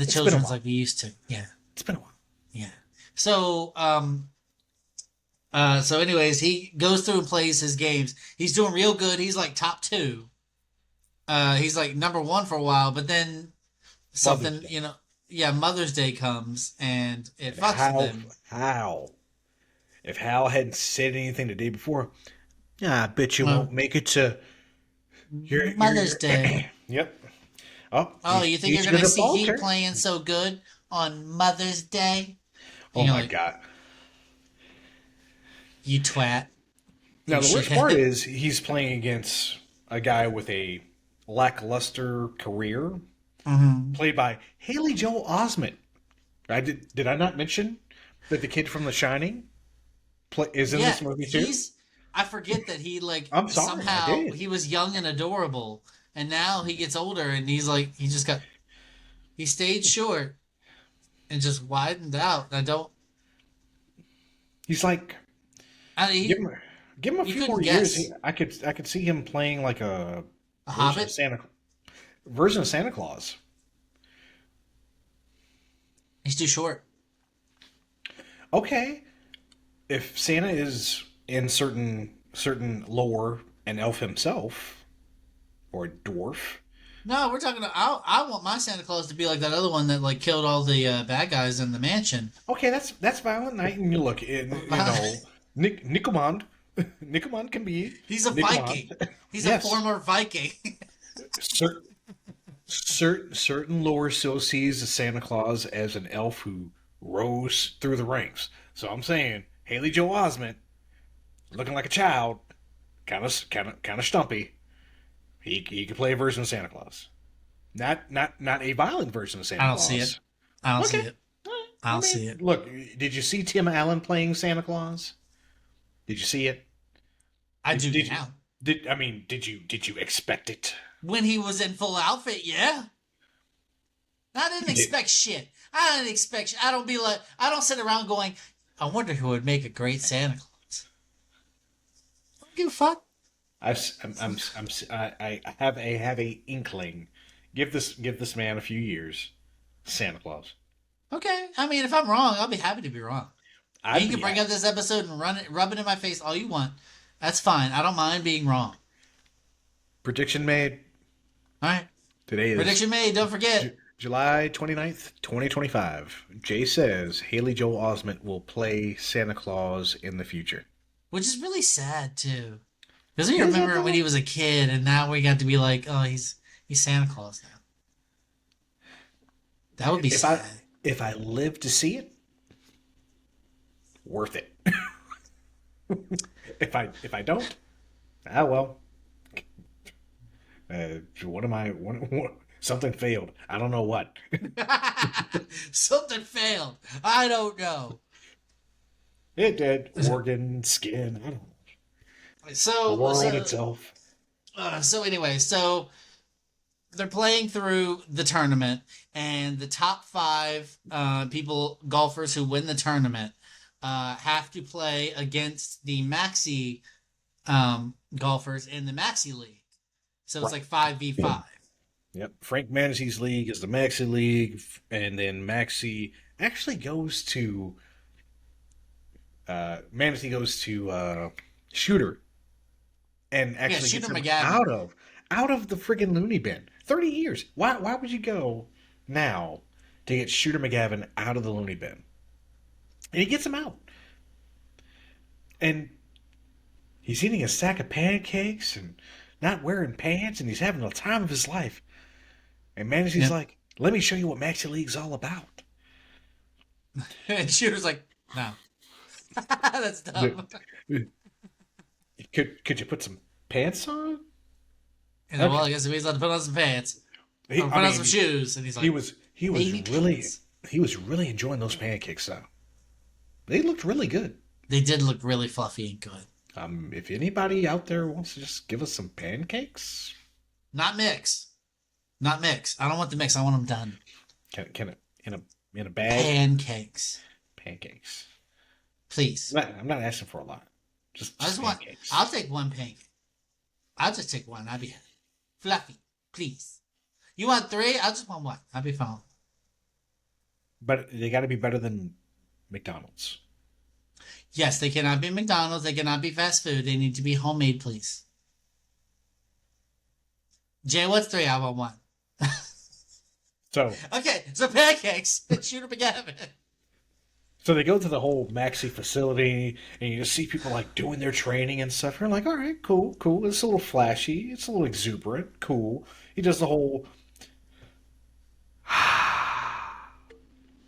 children like we used to. Yeah. It's been a while. Yeah. So so anyways, he goes through and plays his games. He's doing real good. He's like top 2. He's like number 1 for a while, but then something, Mother's Day comes and it fucks with him. If Hal hadn't said anything the day before, I bet you won't make it to your Mother's Day. Yep. Oh, you think you're going to see he playing so good on Mother's Day? Oh my God. You twat. Now, the worst part is he's playing against a guy with a lackluster career played by Haley Joel Osment. Did I not mention that the kid from The Shining is in Yeah, this movie too? he's. I forget that he like I'm sorry, I somehow did. he was young and adorable, and now he gets older and he's like he stayed short and just widened out. I don't. He's like, I mean, give him give him a you few couldn't more years. guess I could see him playing like a a version of Hobbit. Santa Claus. He's too short. Okay, if Santa is in certain lore an elf himself or a dwarf. No, we're talking. I want my Santa Claus to be like that other one that like killed all the bad guys in the mansion. Okay, that's Violent Night, and you look, Nicomond, Nicomond can be He's a Nicomond. Viking. He's a Yes, former Viking. certain lore still sees the Santa Claus as an elf who rose through the ranks. So I'm saying Haley Joel Osment, looking like a child, kind of stumpy. He could play a version of Santa Claus. Not a violent version of Santa I don't Claus. see it. I don't see Okay. it. I don't see it. Look, did you see Tim Allen playing Santa Claus? Did you see it? I Did, do did, now. did you expect it? When he was in full outfit, yeah. I didn't Did- expect shit. I didn't expect shit. I don't be like, I don't sit around going, I wonder who would make a great Santa Claus. I don't give a fuck. I have a inkling. Give this man a few years. Santa Claus. Okay. I mean, if I'm wrong, I'll be happy to be wrong. I'd You can be bring up this episode and rub it in my face all you want. That's fine. I don't mind being wrong. Prediction made. All right. Today is Prediction made. Don't forget. July 29th, 2025. Jay says Haley Joel Osment will play Santa Claus in the future. Which is really sad too. Because we Is it remember though? when he was a kid, and now we got to be like, oh, he's Santa Claus now. That would be If sad. I live to see it, worth it. if I don't, well. What am I? Something failed. I don't know what. Something failed. I don't know. It did. Organ, skin. I don't know. The So world so, itself. so anyway, so they're playing through the tournament, and the top five golfers who win the tournament, have to play against the maxi golfers in the maxi league. So it's Right. like 5v5. Yep. Frank Manasy's league is the Maxi League, and then Maxi actually goes to Manatee goes to Shooter, and actually Shooter gets him McGavin. out of the friggin' loony bin. 30 years. Why would you go now to get Shooter McGavin out of the loony bin? And he gets him out, and he's eating a sack of pancakes and not wearing pants, and he's having the time of his life. And Manasy's Yep. like, "Let me show you what Maxi League's all about." And Shooter's like, no. That's dumb. Could you put some pants on? And well, I guess he's allowed to put on some pants. He, Or put on some shoes. And he's like, he was "Baby really pants." he was really enjoying those pancakes though. They looked really good. They did look really fluffy and good. If anybody out there wants to just give us some pancakes, Not mix. Not mix. I don't want the mix. I want them done. can it in a bag? Pancakes. Pancakes. Please. I'm not asking for a lot. Just I just want, pancakes. I'll take one pancake. I'll just take one. I'll be fluffy. Please. You want three? I just want one. I'll be fine. But they got to be better than McDonald's. Yes, they cannot be McDonald's. They cannot be fast food. They need to be homemade, please. Jay, what's three? I want one. So Okay, so pancakes. Shooter McGavin. So they go to the whole Maxi facility, and you just see people like doing their training and stuff. You're like, all right, cool. It's a little flashy. It's a little exuberant. Cool. He does the whole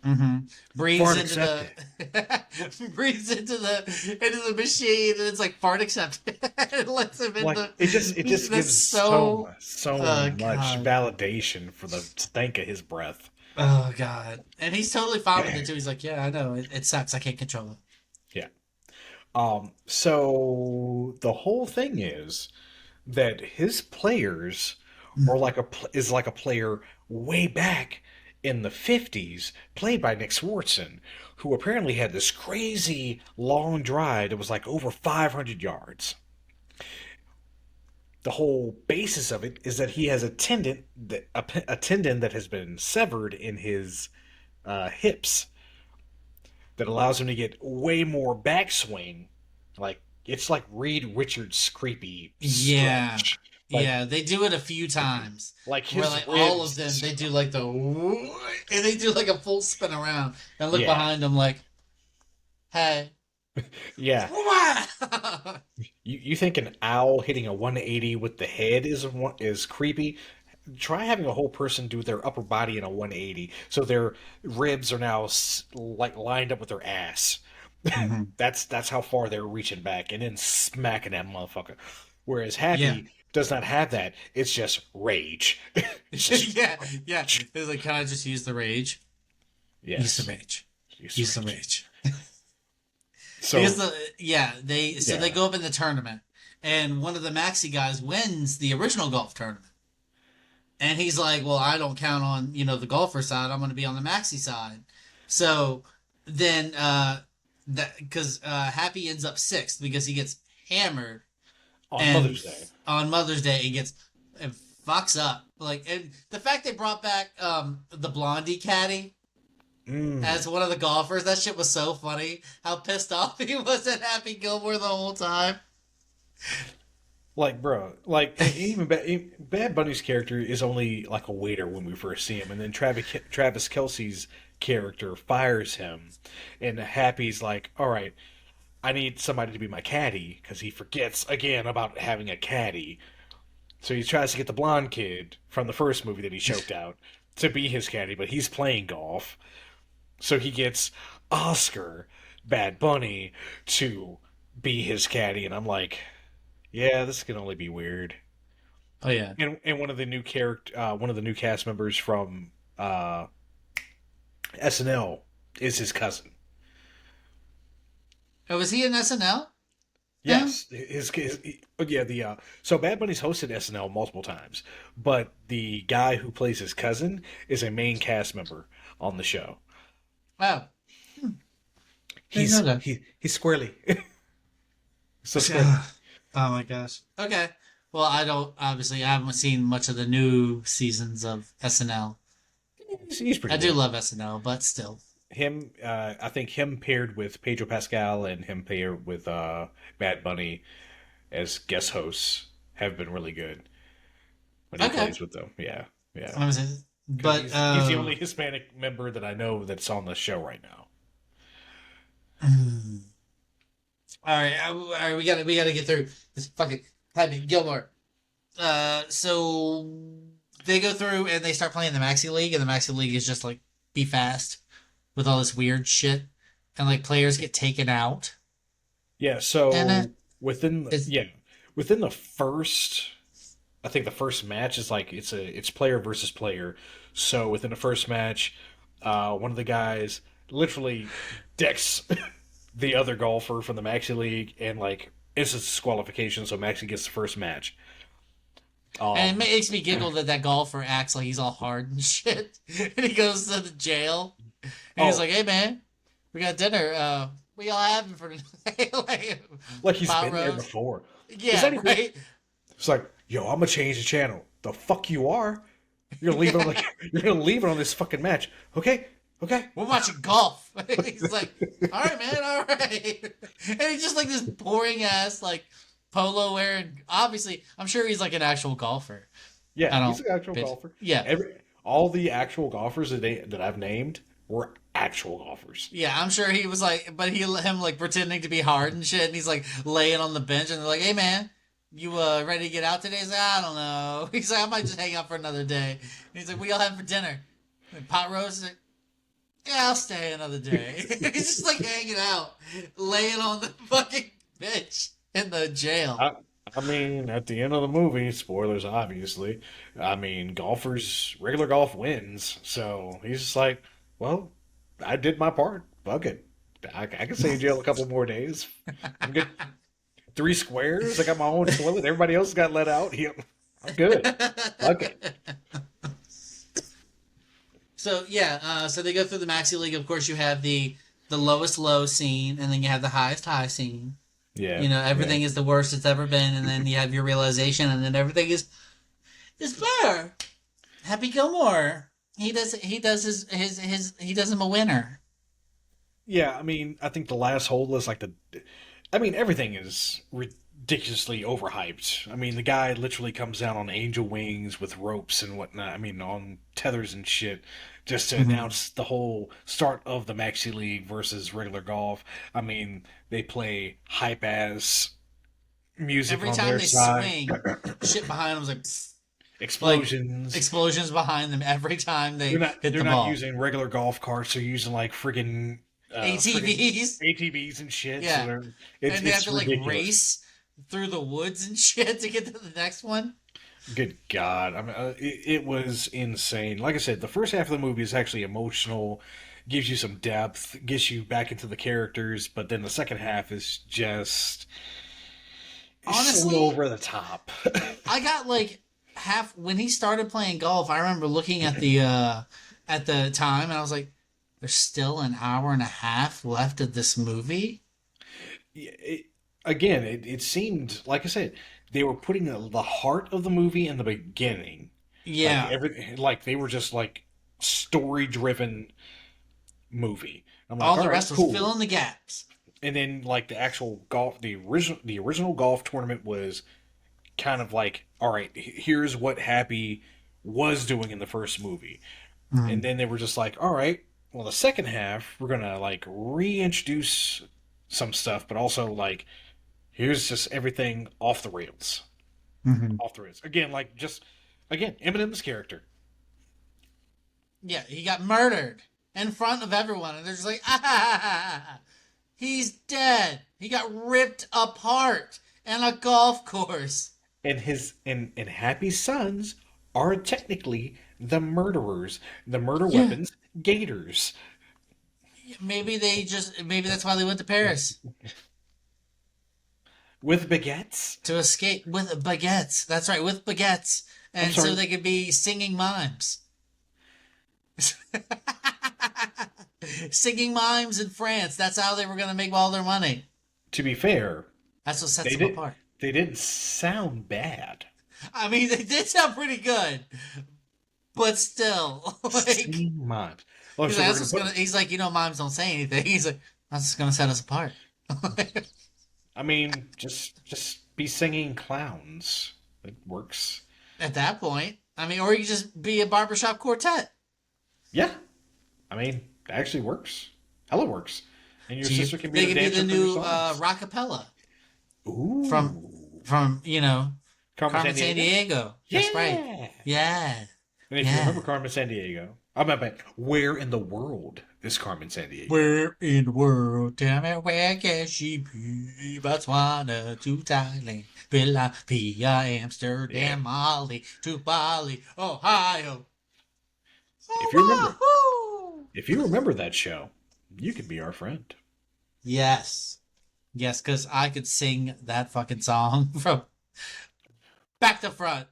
Mm-hmm. Breathes Fart into the breathes into the machine, and it's like fart accepted. It lets him in Like the. it just That's gives so so. so Oh much god. validation for the stank of his breath. Oh god. And he's totally fine with it too. He's like, yeah, I know it sucks. I can't control it. Yeah. So the whole thing is that his players are like is like a player way back in the 50s, played by Nick Swartzen, who apparently had this crazy long drive that was like over 500 yards. The whole basis of it is that he has a tendon that has been severed in his hips that allows him to get way more backswing. Like it's like Reed Richards' creepy Yeah. stretch. Like Yeah, they do it a few times. like Where his like all of them, ribs. they do like the and they do like a full spin around and look Yeah, behind them like, hey. yeah. You think an owl hitting a 180 with the head is creepy? Try having a whole person do their upper body in a 180, so their ribs are now like lined up with their ass. Hmm. That's how far they're reaching back, and then smacking that motherfucker. Whereas Yeah. Happy does not have that. It's just rage. It's just Yeah, yeah. It's like, can I just use the rage? Use yes. the rage. Use Use the rage. rage. So Because they yeah. go up in the tournament, and one of the Maxi guys wins the original golf tournament, and he's like, "Well, I don't count on the golfer side. I'm going to be on the Maxi side." So then that because Happy ends up sixth because he gets hammered, On and Mother's Day. on Mother's Day he gets and fucks up and the fact they brought back the blondie caddy Mm. as one of the golfers. That shit was so funny. How pissed off he was at Happy Gilmore the whole time. Like, bro, like even Bad Bunny's character is only like a waiter when we first see him, and then Travis Kelsey's character fires him, and Happy's like, "All right, I need somebody to be my caddy," because he forgets again about having a caddy. So he tries to get the blonde kid from the first movie that he choked out to be his caddy, but he's playing golf. So he gets Oscar, Bad Bunny, to be his caddy, and I'm like, yeah, this can only be weird. Oh yeah. And one of the new cast members from SNL is his cousin. Oh, was he in SNL? Yeah. Yes, yeah, the so Bad Bunny's hosted SNL multiple times, but the guy who plays his cousin is a main cast member on the show. Oh. Didn't know that. He's squirrely. So squirrely. Oh my gosh. Okay. Well, I haven't seen much of the new seasons of SNL. He's pretty I do good. love SNL, but still. Him, I think him paired with Pedro Pascal and him paired with Bad Bunny as guest hosts have been really good when he Okay. plays with them. Yeah, yeah. I was saying- 'Cause But he's the only Hispanic member that I know that's on the show right now. all right, we gotta get through this fucking Happy Gilmore. So they go through and they start playing the Maxi League, and the Maxi League is just like be fast with all this weird shit, and like players get taken out. Yeah, so And within it's yeah within the first, I think the first match is like it's player versus player. So within the first match, one of the guys literally decks the other golfer from the Maxi League and like instant disqualification. So Maxi gets the first match. and it Um, makes me giggle that golfer acts like he's all hard and shit, and he goes to the jail, and he's oh, like, "Hey man, we got dinner. We all having for tonight?" like he's Pot been there roast. before. Is Yeah, that even? right. It's like, yo, I'm gonna change the channel. The fuck you are? You're gonna leave it on like you're gonna leave it on this fucking match. Okay, okay. We're watching golf. He's like, all right, man, all right. And he's just like this boring ass, like, polo wearing. Obviously, I'm sure he's like an actual golfer. I Yeah, he's don't. an actual But, golfer. yeah. All the actual golfers that I've named were actual golfers. Yeah, I'm sure he was like, but him like pretending to be hard and shit. And he's like laying on the bench and they're like, hey, man, you ready to get out today? He's like, I don't know. He's like, I might just hang out for another day. And he's like, we all having for dinner? Like, pot roast? Like, Yeah, I'll stay another day. He's just like hanging out, laying on the fucking bench in the jail. I, I mean, at the end of the movie, spoilers obviously, I mean, regular golf wins. So he's just like, well, I did my part. Fuck it. I can stay in jail a couple more days. I'm good. 3 squares. I got my own toilet. Everybody else got let out. Yep. I'm good. Fuck it. So yeah, so they go through the Maxi League. Of course, you have the lowest low scene, and then you have the highest high scene. Yeah. You know, Yeah. everything is the worst it's ever been, and then you have your realization, and then everything is fair. Happy Gilmore. He does him a winner. Yeah, I mean, I think the last hole is like I mean, everything is ridiculously overhyped. I mean, the guy literally comes down on angel wings with ropes and whatnot. I mean, on tethers and shit, just to Mhm. announce the whole start of the Maxi League versus regular golf. I mean, they play hype ass music Every on time their they side, swing, shit behind him is like explosions. explosions behind them every time they hit They're the not ball. using regular golf carts. They're using like friggin' ATVs, ATVs and shit. So yeah, it's and they have it's to like ridiculous. race through the woods and shit to get to the next one. Good God. I mean, it was insane. Like I said, the first half of the movie is actually emotional, gives you some depth, gets you back into the characters, but then the second half is just so Honestly, over the top. I got like half when he started playing golf. I remember looking at the time, and I was like, "There's still an hour and a half left of this movie." it, Again, it seemed, like I said, they were putting the heart of the movie in the beginning. Yeah, Like they were just like story driven movie. I'm like, all all the right, rest was cool. fill in the gaps. And then like the actual golf, the original golf tournament was kind of like, all right, here's what Happy was doing in the first movie. And Mhm. then they were just like, all right, well, the second half, we're going to like reintroduce some stuff, but also like, here's just everything off the rails. Mhm. Off the rails. Again, again, Eminem's character. Yeah, he got murdered in front of everyone, and they're just like, ah, he's dead. He got ripped apart in a golf course. And Happy's sons are technically the murderers. The murder Yeah, weapons, gators. maybe that's why they went to Paris With baguettes. to escape with baguettes. That's right, with baguettes, I'm and so sorry. they could be singing mimes. Singing mimes in France. That's how they were going to make all their money. To be fair, That's what sets they them did. apart. They didn't sound bad. I mean, they did sound pretty good, but still, like, Singing mimes. Oh, he's so like, we're that's gonna what's put. gonna. He's like, mimes don't say anything. He's like, that's what's gonna set us apart. I mean, just be singing clowns. It works. At that point, I mean, or you could just be a barbershop quartet. Yeah. I mean, it actually works. Hella works. And your So sister can be they the could be dancer the for your new songs. rockapella from Ooh. Carmen Carmen San Sandiego? Diego. That's right. Yeah. Yeah, And if you yeah. remember Carmen Sandiego, I'm not bad. Where in the world is Carmen Sandiego? Where in the world? Tell me where can she be? Botswana to Thailand, Philadelphia, Amsterdam, Yeah. Mali to Bali, Ohio. If you remember, Oh, if you remember that show, you can be our friend. yes, yes, because I could sing that fucking song from back to front.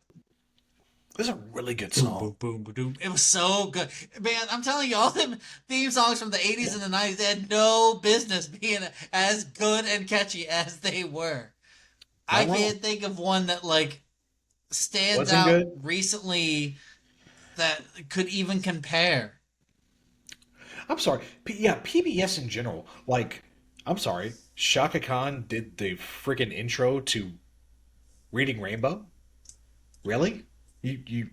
This is a really good Boom, song. boom, boom, boom, boom. It was so good. Man, I'm telling you, all them theme songs from the 80s and the 90s, they had no business being as good and catchy as they were. I Not wrong. can't think of one that, like, stands Wasn't out good. recently that could even compare. I'm sorry. PBS in general. Like, I'm sorry. Shaka Khan did the freaking intro to Reading Rainbow. Really? You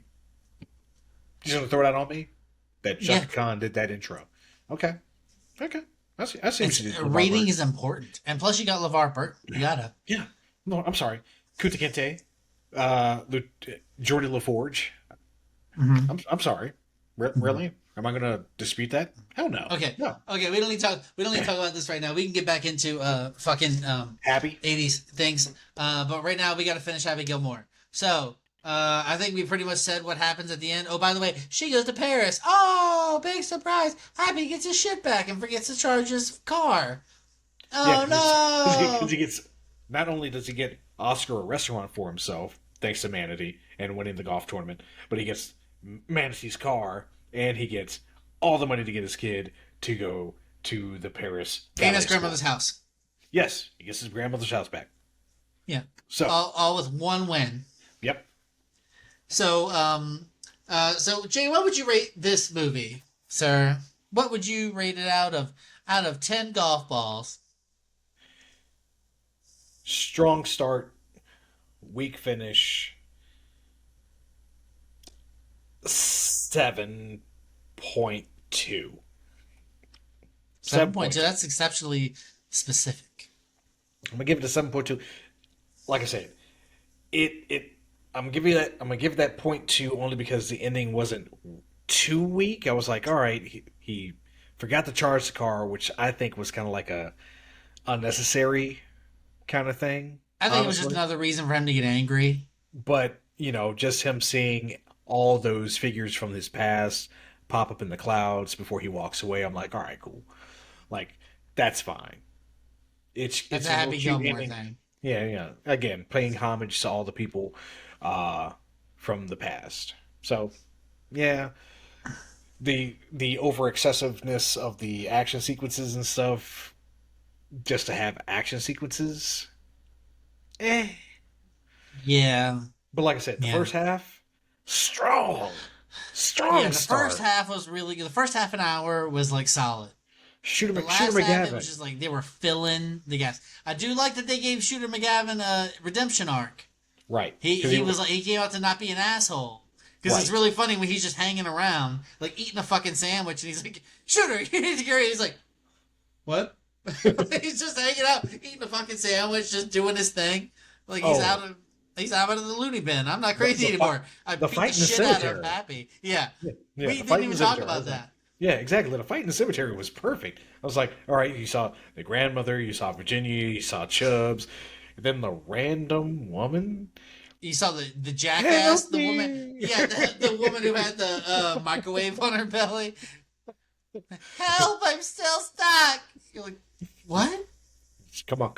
gonna throw that on me? That Yeah, Shaka Khan did that intro. Okay. Okay. I see what it's you did. LeVar reading Burton. is important. And plus, you got LeVar Burton. You gotta. Yeah. No, I'm sorry. Kuta Kinte, Jordy LaForge. Mm-hmm. I'm sorry. Really? Am I gonna dispute that? Hell no. Okay. No. Okay, we don't need to talk about this right now. We can get back into fucking Happy. 80s things. But right now we got to finish Happy Gilmore. So, I think we pretty much said what happens at the end. Oh, by the way, she goes to Paris. Oh, big surprise. Happy gets his shit back and forgets to charge his car. Oh, no. Because he gets, not only does he get Oscar a restaurant for himself, thanks to Manatee and winning the golf tournament, but he gets Manatee's car, and he gets all the money to get his kid to go to the Paris And his ballet school. grandmother's house. Yes, he gets his grandmother's house back. Yeah. So, All with one win. yep. So, so Jay, what would you rate this movie, sir? What would you rate it out of 10 golf balls? Strong start, weak finish. 7.2. 7.2. That's exceptionally specific. I'm gonna give it a 7.2. Like I said, I'm gonna give it that 0.2 only because the ending wasn't too weak. I was like, all right, he forgot to charge the car, which I think was kind of like a unnecessary kind of thing. I think it was just another reason for him to get angry. But, just him seeing all those figures from his past pop up in the clouds before he walks away, I'm like, all right, cool. Like, that's fine. It's a little Happy cute Gilmore ending. thing. Yeah. Again, paying homage to all the people from the past. So, yeah. The over excessiveness of the action sequences and stuff, just to have action sequences, Yeah. But like I said, the first half, strong Yeah, the start. first half was really good. The first half an hour was like solid. Shooter The last half, McGavin. it was just like they were filling the gas. I do like that they gave Shooter McGavin a redemption arc. Right. He was like, he came out to not be an asshole. Because it's really funny when he's just hanging around, like eating a fucking sandwich, and he's like, Shooter, he's like, what? He's just hanging out, eating a fucking sandwich, just doing his thing. Like he's out of the loony bin. I'm not crazy anymore. I beat the shit out of Happy. Yeah. We didn't even talk about that. Yeah, exactly. The fight in the cemetery was perfect. I was like, all right, you saw the grandmother, you saw Virginia, you saw Chubbs, and then the random woman. You saw the jackass, the woman. Yeah, the woman who had the microwave on her belly. Help! I'm still stuck. You're like, what? Come on.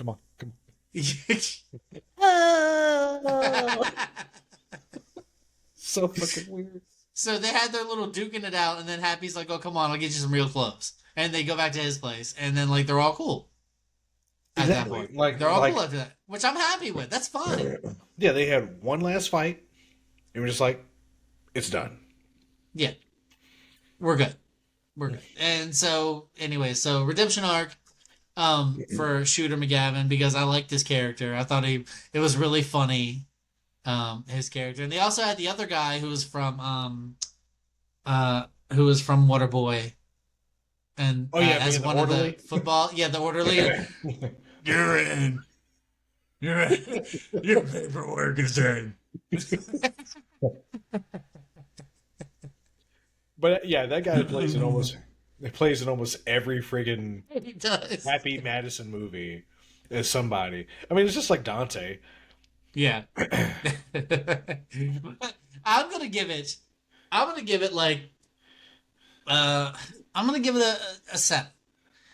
So fucking weird. So they had their little duking it out, and then Happy's like, "Oh, come on, I'll get you some real clothes." And they go back to his place, and then like they're all cool. At that point, Like they're all cool after that, which I'm happy with. That's fine. Yeah, they had one last fight, and we're just like, it's done. Yeah, we're good. And so, anyway, so redemption arc, for Shooter McGavin, because I liked his character. I thought it was really funny, his character. And they also had the other guy who was from Waterboy, and as one orderly? of the football, the orderly. You're in. Your paperwork is in. But yeah, that guy plays in almost every friggin' He does. Happy Madison movie as somebody. I mean, it's just like Dante. Yeah. I'm gonna give it like I'm gonna give it a 7.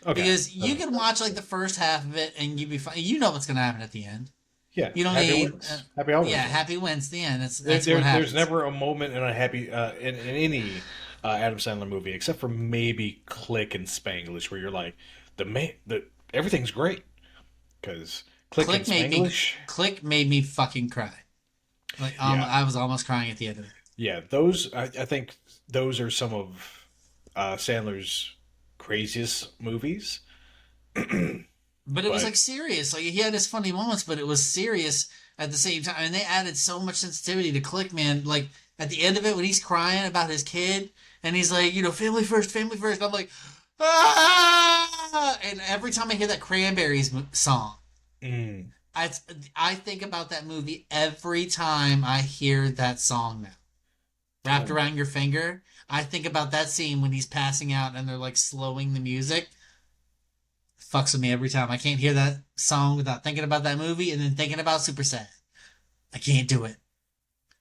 Okay. Because you can watch like the first half of it and you'd be fine. You know what's gonna happen at the end. Yeah. You don't Happy need wins. Happy always wins. Happy wins the end. That's what happens. There's never a moment in a happy in any Adam Sandler movie except for maybe Click and Spanglish where you're like everything's great because Click and Spanglish. Click made me fucking cry. Like I was almost crying at the end of it. Yeah, those I think those are some of Sandler's craziest movies. But it was like serious. Like he had his funny moments, but it was serious at the same time. And they added so much sensitivity to Click, man. Like at the end of it, when he's crying about his kid, and he's like, family first, family first. I'm like, ah! And every time I hear that Cranberries song, I think about that movie every time I hear that song now. wrapped around your finger. I think about that scene when he's passing out and they're like slowing the music. Fucks with me every time. I can't hear that song without thinking about that movie and then thinking about Super Sad. I can't do it.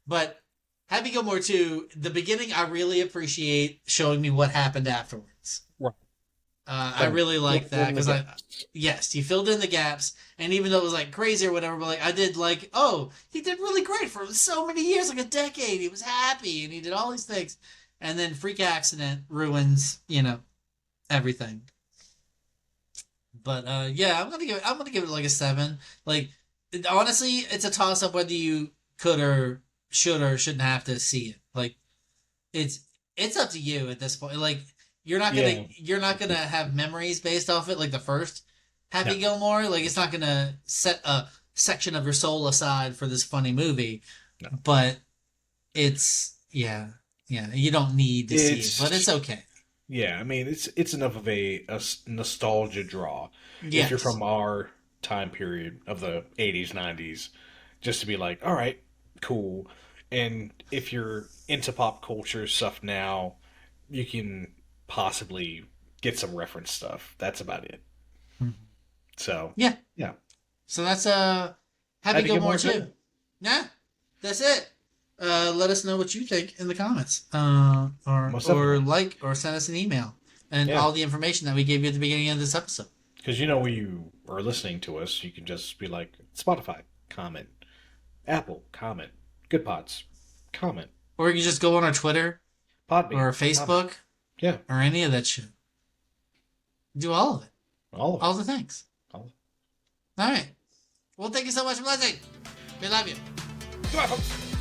But Happy Gilmore 2, the beginning I really appreciate showing me what happened afterwards. Right. I really like that because yes, you filled in the gaps, and even though it was like crazy or whatever, but like I did like, oh, he did really great for so many years, like a decade. He was happy and he did all these things, and then freak accident ruins, everything. But yeah, I'm gonna give it like a 7. Like honestly, it's a toss up whether you could or should or shouldn't have to see it. Like it's up to you at this point. Like you're not gonna have memories based off it like the first Happy Gilmore. Like it's not gonna set a section of your soul aside for this funny movie. No. But it's you don't need to see it, but it's okay. Yeah, I mean it's enough of a nostalgia draw Yes. if you're from our time period of the 80s, 90s, just to be like, all right, cool. And if you're into pop culture stuff now, you can possibly get some reference stuff. That's about it. Mm-hmm. So yeah. So that's Happy Gilmore 2. Yeah, that's it. Let us know what you think in the comments, or like or send us an email and all the information that we gave you at the beginning of this episode. Because where you are listening to us, you can just be like Spotify, comment, Apple, comment, Good Pods, comment, or you can just go on our Twitter, Podbean, or Facebook, or any of that shit. Do all of it, all the things. All right. Well, thank you so much for listening. We love you. Goodbye, folks.